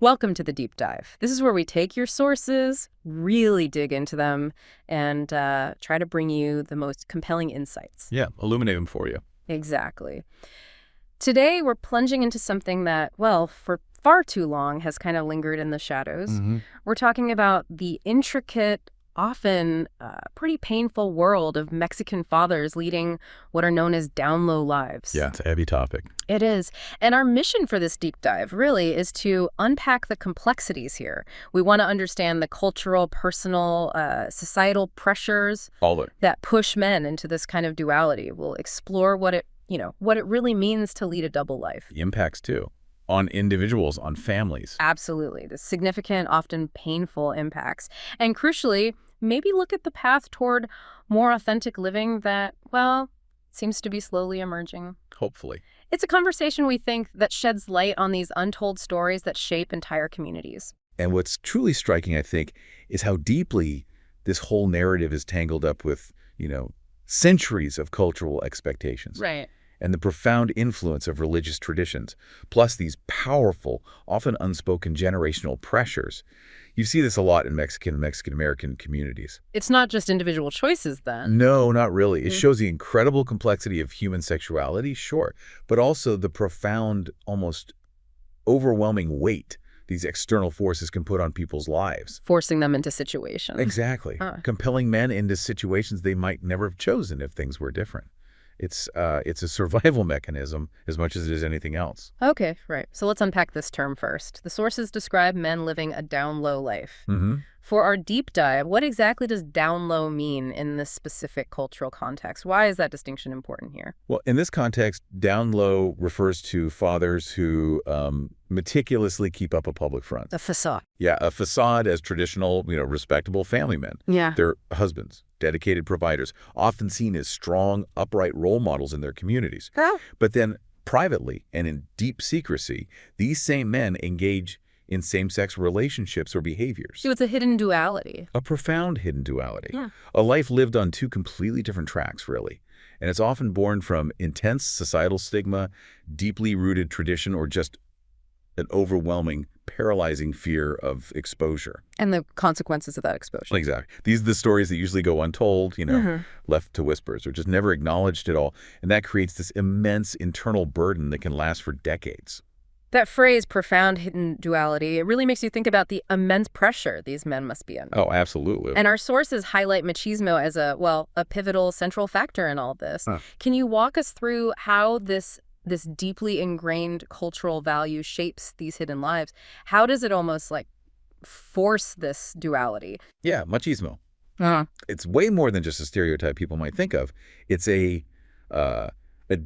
Welcome to the deep dive. This is where we take your sources, really dig into them, and try to bring you the most compelling insights. Yeah, illuminate them for you. Exactly. Today, we're plunging into something that, well, for far too long has kind of lingered in the shadows. We're talking about the intricate, often pretty painful world of Mexican fathers leading what are known as down-low lives. Yeah, it's a heavy topic. It is. And our mission for this deep dive really is to unpack the complexities here. We want to understand the cultural, personal, societal pressures that push men into this kind of duality. We'll explore what it really means to lead a double life. The impacts, too, on individuals, on families. Absolutely. The significant, often painful impacts. And crucially, maybe look at the path toward more authentic living that, well, seems to be slowly emerging. Hopefully. It's a conversation, we think, that sheds light on these untold stories that shape entire communities. And what's truly striking, I think, is how deeply this whole narrative is tangled up with, centuries of cultural expectations. Right. And the profound influence of religious traditions, plus these powerful, often unspoken generational pressures. You see this a lot in Mexican-American communities. It's not just individual choices, then? No, not really. It shows the incredible complexity of human sexuality, sure, but also the profound, almost overwhelming weight these external forces can put on people's lives. Forcing them into situations. Exactly. Compelling men into situations they might never have chosen if things were different. It's a survival mechanism as much as it is anything else. Okay, right. So let's unpack this term first. The sources describe men living a down-low life. For our deep dive, what exactly does down-low mean in this specific cultural context? Why is that distinction important here? Well, in this context, down-low refers to fathers who meticulously keep up a public front. The facade. Yeah, a facade as traditional, respectable family men. Yeah. They're husbands, dedicated providers, often seen as strong, upright role models in their communities. Oh. But then privately and in deep secrecy, these same men engage in same-sex relationships or behaviors. So it's a hidden duality. A profound hidden duality. Yeah. A life lived on two completely different tracks, really. And it's often born from intense societal stigma, deeply rooted tradition, or just an overwhelming, paralyzing fear of exposure. And the consequences of that exposure. Exactly. These are the stories that usually go untold, left to whispers, or just never acknowledged at all. And that creates this immense internal burden that can last for decades. That phrase, profound hidden duality, it really makes you think about the immense pressure these men must be under. Oh, absolutely. And our sources highlight machismo as a pivotal central factor in all this. Can you walk us through how this deeply ingrained cultural value shapes these hidden lives? How does it almost force this duality? Yeah, machismo. It's way more than just a stereotype people might think of. It's a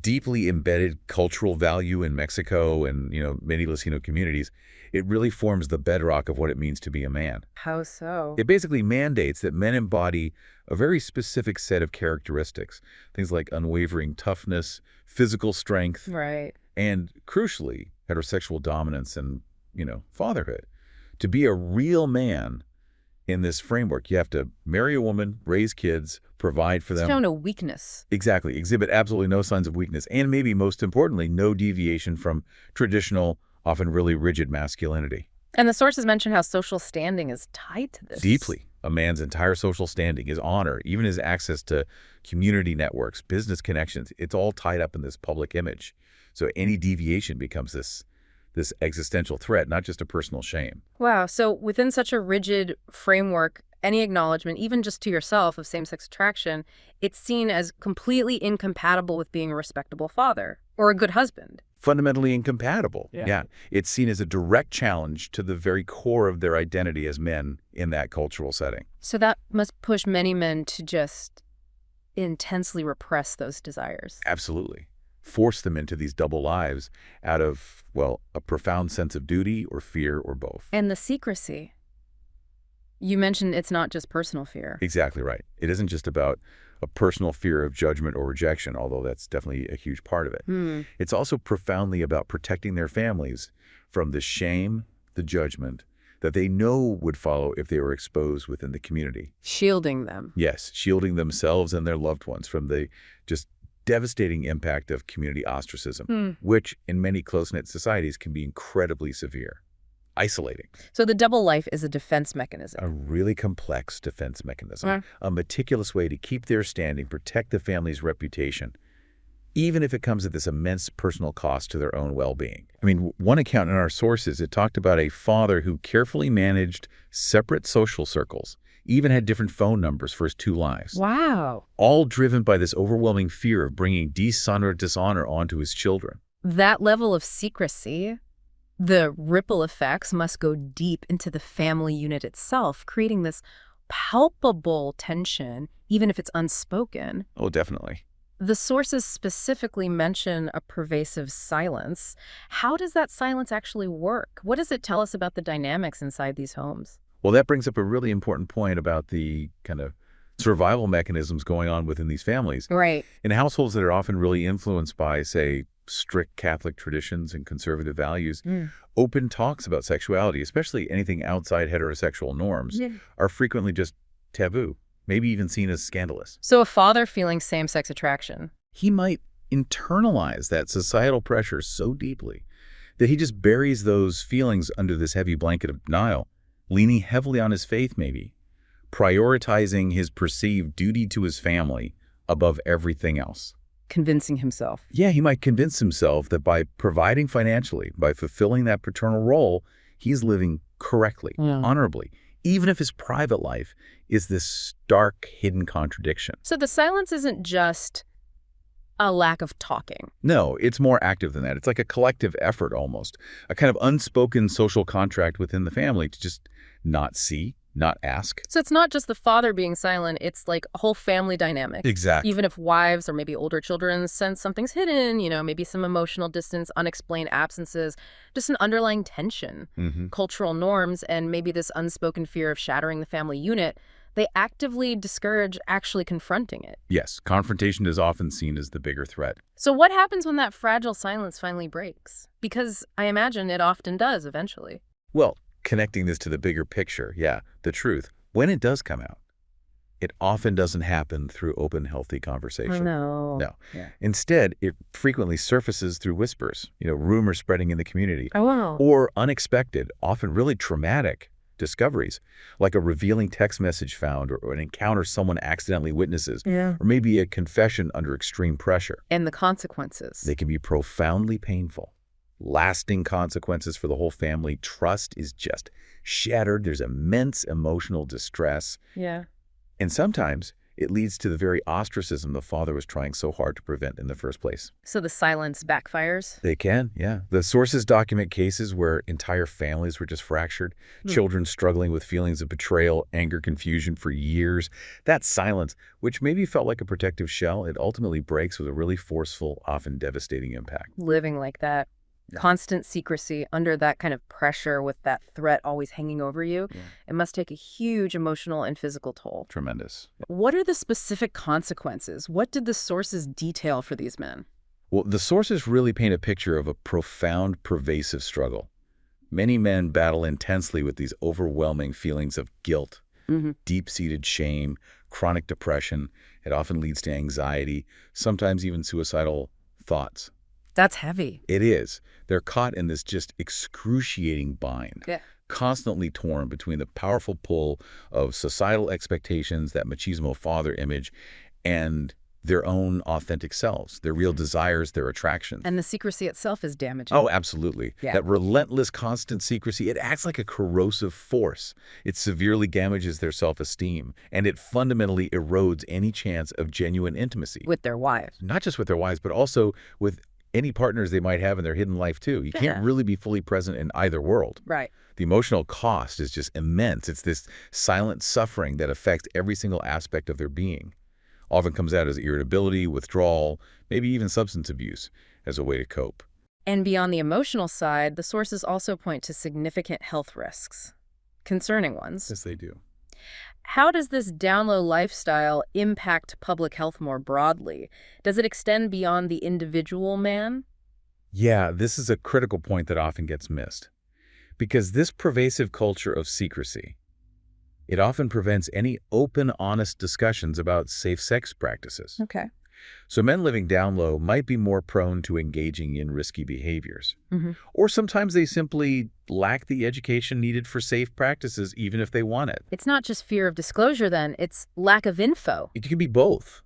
deeply embedded cultural value in Mexico and, many Latino communities. It really forms the bedrock of what it means to be a man. How so? It basically mandates that men embody a very specific set of characteristics, things like unwavering toughness, physical strength, right, and crucially, heterosexual dominance and, fatherhood. To be a real man in this framework, you have to marry a woman, raise kids, provide for them. Show no weakness. Exactly. Exhibit absolutely no signs of weakness. And maybe most importantly, no deviation from traditional, often really rigid masculinity. And the sources mention how social standing is tied to this. Deeply. A man's entire social standing, his honor, even his access to community networks, business connections, it's all tied up in this public image. So any deviation becomes this existential threat, not just a personal shame. Wow. So within such a rigid framework, any acknowledgement, even just to yourself, of same-sex attraction, it's seen as completely incompatible with being a respectable father or a good husband. Fundamentally incompatible. Yeah. It's seen as a direct challenge to the very core of their identity as men in that cultural setting. So that must push many men to just intensely repress those desires. Absolutely. Force them into these double lives out of, a profound sense of duty or fear or both. And the secrecy. You mentioned it's not just personal fear. Exactly right. It isn't just about a personal fear of judgment or rejection, although that's definitely a huge part of it. It's also profoundly about protecting their families from the shame, the judgment that they know would follow if they were exposed within the community. Shielding them. Yes, shielding themselves and their loved ones from the just devastating impact of community ostracism, which in many close-knit societies can be incredibly severe. isolating. So the double life is a defense mechanism. A really complex defense mechanism. Mm. A meticulous way to keep their standing, protect the family's reputation, even if it comes at this immense personal cost to their own well-being. I mean, one account in our sources, it talked about a father who carefully managed separate social circles, even had different phone numbers for his 2 lives. Wow. All driven by this overwhelming fear of bringing dishonor onto his children. That level of secrecy, the ripple effects must go deep into the family unit itself, creating this palpable tension, even if it's unspoken. Oh, definitely. The sources specifically mention a pervasive silence. How does that silence actually work? What does it tell us about the dynamics inside these homes? Well, that brings up a really important point about the kind of survival mechanisms going on within these families. Right. In households that are often really influenced by, say, strict Catholic traditions and conservative values, open talks about sexuality, especially anything outside heterosexual norms, are frequently just taboo, maybe even seen as scandalous. So a father feeling same-sex attraction, He might internalize that societal pressure so deeply that he just buries those feelings under this heavy blanket of denial, leaning heavily on his faith maybe, prioritizing his perceived duty to his family above everything else. convincing himself. Yeah, he might convince himself that by providing financially, by fulfilling that paternal role, he's living correctly, honorably, even if his private life is this stark, hidden contradiction. So the silence isn't just a lack of talking. No, it's more active than that. It's like a collective effort almost, a kind of unspoken social contract within the family to just not see, not ask. So it's not just the father being silent, it's like a whole family dynamic. Exactly. Even if wives or maybe older children sense something's hidden, maybe some emotional distance, unexplained absences, just an underlying tension, cultural norms, and maybe this unspoken fear of shattering the family unit, they actively discourage actually confronting it. Yes, confrontation is often seen as the bigger threat. So what happens when that fragile silence finally breaks? Because I imagine it often does eventually. Well, connecting this to the bigger picture, the truth, when it does come out, it often doesn't happen through open, healthy conversation. No. Yeah. Instead, it frequently surfaces through whispers, rumors spreading in the community. Oh, wow. Or unexpected, often really traumatic discoveries, like a revealing text message found or an encounter someone accidentally witnesses, or maybe a confession under extreme pressure. And the consequences. They can be profoundly painful. Lasting consequences for the whole family. Trust is just shattered. There's immense emotional distress. Yeah. And sometimes it leads to the very ostracism the father was trying so hard to prevent in the first place. So the silence backfires? They can, yeah. The sources document cases where entire families were just fractured, children struggling with feelings of betrayal, anger, confusion for years. That silence, which maybe felt like a protective shell, it ultimately breaks with a really forceful, often devastating impact. Living like that. Constant secrecy under that kind of pressure with that threat always hanging over you, it must take a huge emotional and physical toll. Tremendous. What are the specific consequences? What did the sources detail for these men? Well, the sources really paint a picture of a profound, pervasive struggle. Many men battle intensely with these overwhelming feelings of guilt, deep-seated shame, chronic depression. It often leads to anxiety, sometimes even suicidal thoughts. That's heavy. It is. They're caught in this just excruciating bind, constantly torn between the powerful pull of societal expectations, that machismo father image, and their own authentic selves, their real desires, their attractions. And the secrecy itself is damaging. Oh, absolutely. That relentless, constant secrecy, it acts like a corrosive force. It severely damages their self-esteem, and it fundamentally erodes any chance of genuine intimacy. With their wives. Not just with their wives, but also with any partners they might have in their hidden life, too. You can't really be fully present in either world. Right. The emotional cost is just immense. It's this silent suffering that affects every single aspect of their being. Often comes out as irritability, withdrawal, maybe even substance abuse as a way to cope. And beyond the emotional side, the sources also point to significant health risks. Concerning ones. Yes, they do. How does this Downlow lifestyle impact public health more broadly? Does it extend beyond the individual man? Yeah, this is a critical point that often gets missed. Because this pervasive culture of secrecy, it often prevents any open, honest discussions about safe sex practices. Okay. So men living down low might be more prone to engaging in risky behaviors. Or sometimes they simply lack the education needed for safe practices, even if they want it. It's not just fear of disclosure then, it's lack of info. It can be both.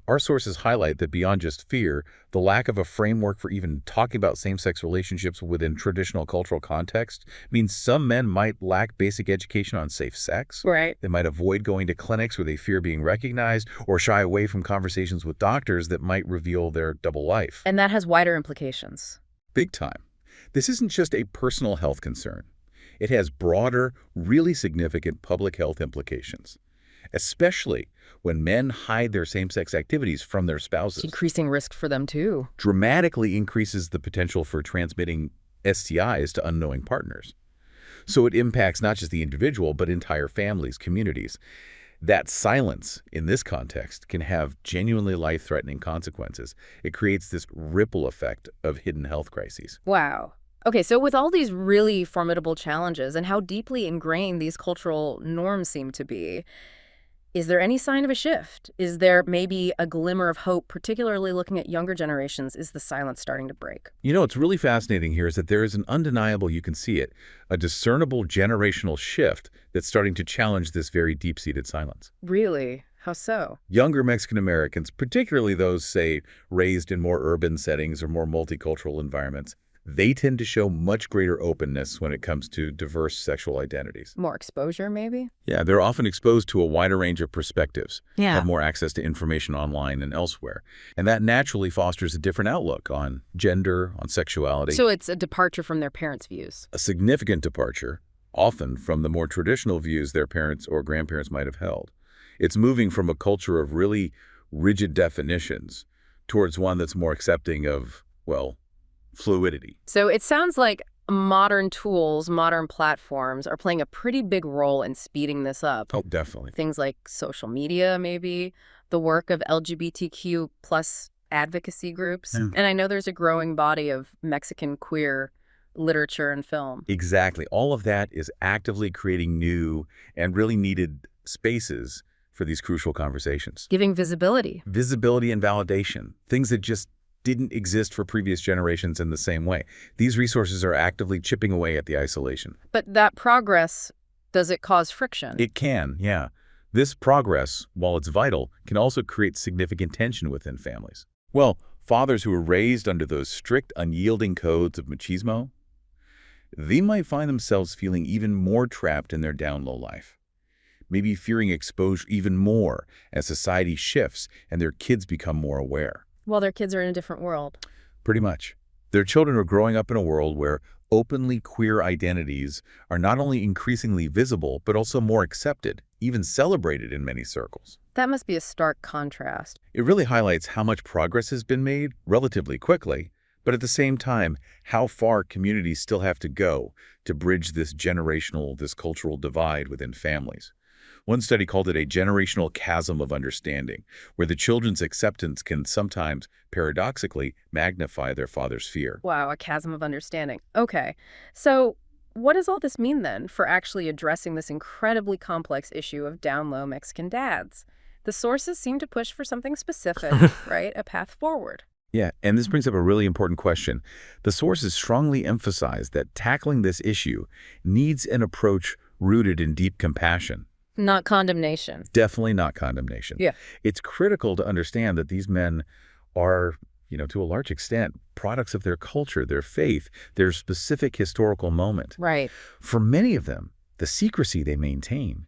Our sources highlight that beyond just fear, the lack of a framework for even talking about same-sex relationships within traditional cultural context means some men might lack basic education on safe sex. Right. They might avoid going to clinics where they fear being recognized or shy away from conversations with doctors that might reveal their double life. And that has wider implications. Big time. This isn't just a personal health concern. It has broader, really significant public health implications, especially when men hide their same-sex activities from their spouses. It's increasing risk for them too. Dramatically increases the potential for transmitting STIs to unknowing partners. So it impacts not just the individual, but entire families, communities. That silence in this context can have genuinely life-threatening consequences. It creates this ripple effect of hidden health crises. Wow. Okay, so with all these really formidable challenges and how deeply ingrained these cultural norms seem to be, is there any sign of a shift? Is there maybe a glimmer of hope, particularly looking at younger generations? Is the silence starting to break? You know, what's really fascinating here is that there is an undeniable, you can see it, a discernible generational shift that's starting to challenge this very deep-seated silence. Really? How so? Younger Mexican Americans, particularly those, say, raised in more urban settings or more multicultural environments, they tend to show much greater openness when it comes to diverse sexual identities. More exposure, maybe? Yeah, they're often exposed to a wider range of perspectives, Yeah. have more access to information online and elsewhere. And that naturally fosters a different outlook on gender, on sexuality. So it's a departure from their parents' views. A significant departure, often from the more traditional views their parents or grandparents might have held. It's moving from a culture of really rigid definitions towards one that's more accepting of, well, fluidity. So it sounds like modern tools, modern platforms are playing a pretty big role in speeding this up. Oh, definitely. Things like social media, maybe, the work of LGBTQ plus advocacy groups. Yeah. And I know there's a growing body of Mexican queer literature and film. Exactly. All of that is actively creating new and really needed spaces for these crucial conversations. Giving visibility. Visibility and validation, things that just didn't exist for previous generations in the same way. These resources are actively chipping away at the isolation. But that progress, does it cause friction? It can, yeah. This progress, while it's vital, can also create significant tension within families. Well, fathers who were raised under those strict, unyielding codes of machismo, they might find themselves feeling even more trapped in their down-low life. Maybe fearing exposure even more as society shifts and their kids become more aware. Well, their kids are in a different world. Pretty much. Their children are growing up in a world where openly queer identities are not only increasingly visible, but also more accepted, even celebrated in many circles. That must be a stark contrast. It really highlights how much progress has been made relatively quickly, but at the same time, how far communities still have to go to bridge this generational, this cultural divide within families. One study called it a generational chasm of understanding, where the children's acceptance can sometimes, paradoxically, magnify their father's fear. Wow, a chasm of understanding. Okay, so what does all this mean then for actually addressing this incredibly complex issue of down-low Mexican dads? The sources seem to push for something specific, right? A path forward. Yeah, and this brings up a really important question. The sources strongly emphasize that tackling this issue needs an approach rooted in deep compassion. Not condemnation. Definitely not condemnation. Yeah. It's critical to understand that these men are, to a large extent, products of their culture, their faith, their specific historical moment. Right. For many of them, the secrecy they maintain,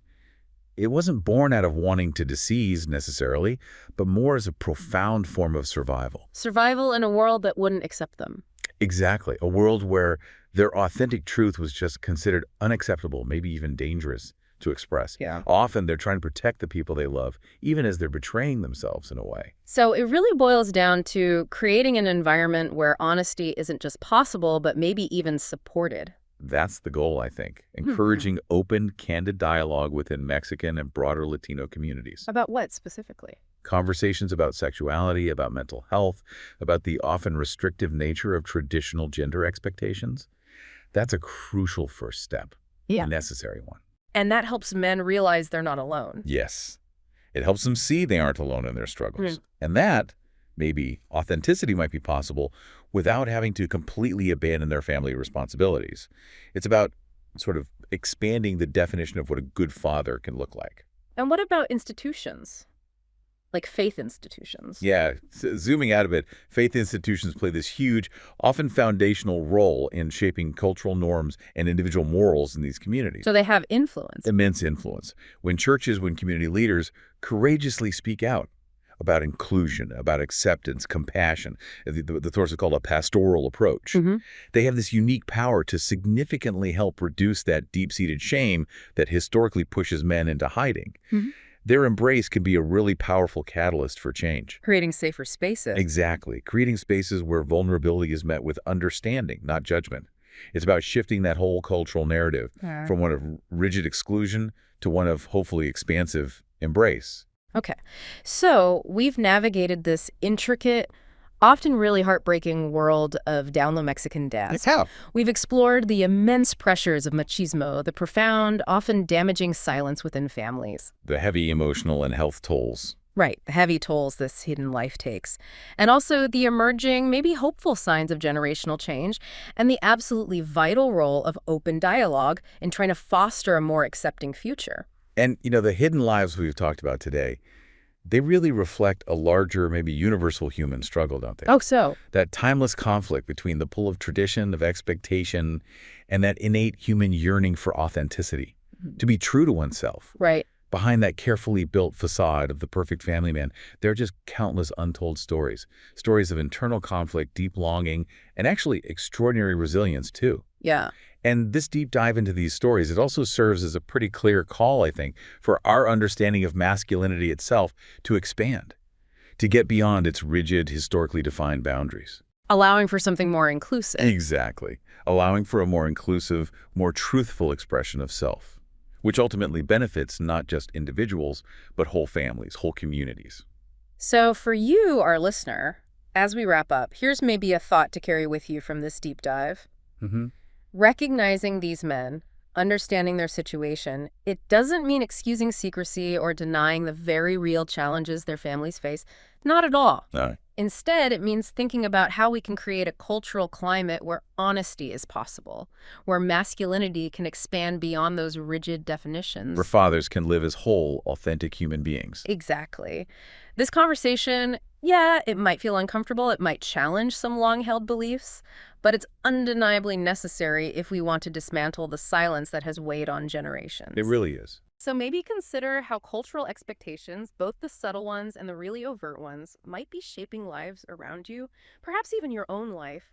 it wasn't born out of wanting to deceive necessarily, but more as a profound form of survival. Survival in a world that wouldn't accept them. Exactly. A world where their authentic truth was just considered unacceptable, maybe even dangerous to express. Yeah. Often they're trying to protect the people they love, even as they're betraying themselves in a way. So it really boils down to creating an environment where honesty isn't just possible, but maybe even supported. That's the goal, I think. Encouraging open, candid dialogue within Mexican and broader Latino communities. About what specifically? Conversations about sexuality, about mental health, about the often restrictive nature of traditional gender expectations. That's a crucial first step. Yeah. A necessary one. And that helps men realize they're not alone. Yes. It helps them see they aren't alone in their struggles. And that maybe authenticity might be possible without having to completely abandon their family responsibilities. It's about sort of expanding the definition of what a good father can look like. And what about institutions? Like faith institutions? Yeah, zooming out a bit, faith institutions play this huge, often foundational role in shaping cultural norms and individual morals in these communities. So they have influence. Immense influence. When community leaders courageously speak out about inclusion, about acceptance, compassion, the sort of called a pastoral approach, they have this unique power to significantly help reduce that deep-seated shame that historically pushes men into hiding. Their embrace can be a really powerful catalyst for change. Creating safer spaces. Exactly. Creating spaces where vulnerability is met with understanding, not judgment. It's about shifting that whole cultural narrative from one of rigid exclusion to one of hopefully expansive embrace. Okay. So we've navigated this intricate, often really heartbreaking world of Downlow Mexican dads. How? We've explored the immense pressures of machismo, the profound, often damaging silence within families. The heavy emotional and health tolls. Right, the heavy tolls this hidden life takes. And also the emerging, maybe hopeful signs of generational change, and the absolutely vital role of open dialogue in trying to foster a more accepting future. And, the hidden lives we've talked about today, they really reflect a larger, maybe universal human struggle, don't they? Oh, so? That timeless conflict between the pull of tradition, of expectation, and that innate human yearning for authenticity, to be true to oneself. Right. Behind that carefully built facade of the perfect family man, there are just countless untold stories. Stories of internal conflict, deep longing, and actually extraordinary resilience, too. Yeah. And this deep dive into these stories, it also serves as a pretty clear call, I think, for our understanding of masculinity itself to expand, to get beyond its rigid, historically defined boundaries. Allowing for something more inclusive. Exactly. Allowing for a more inclusive, more truthful expression of self, which ultimately benefits not just individuals, but whole families, whole communities. So for you, our listener, as we wrap up, here's maybe a thought to carry with you from this deep dive. Recognizing these men, understanding their situation, it doesn't mean excusing secrecy or denying the very real challenges their families face. Not at all. No. Instead, it means thinking about how we can create a cultural climate where honesty is possible, where masculinity can expand beyond those rigid definitions. Where fathers can live as whole, authentic human beings. Exactly. This conversation, yeah, it might feel uncomfortable, it might challenge some long-held beliefs, but it's undeniably necessary if we want to dismantle the silence that has weighed on generations. It really is. So maybe consider how cultural expectations, both the subtle ones and the really overt ones, might be shaping lives around you, perhaps even your own life.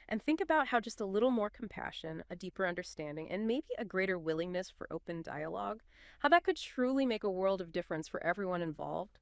And think about how just a little more compassion, a deeper understanding, and maybe a greater willingness for open dialogue, how that could truly make a world of difference for everyone involved.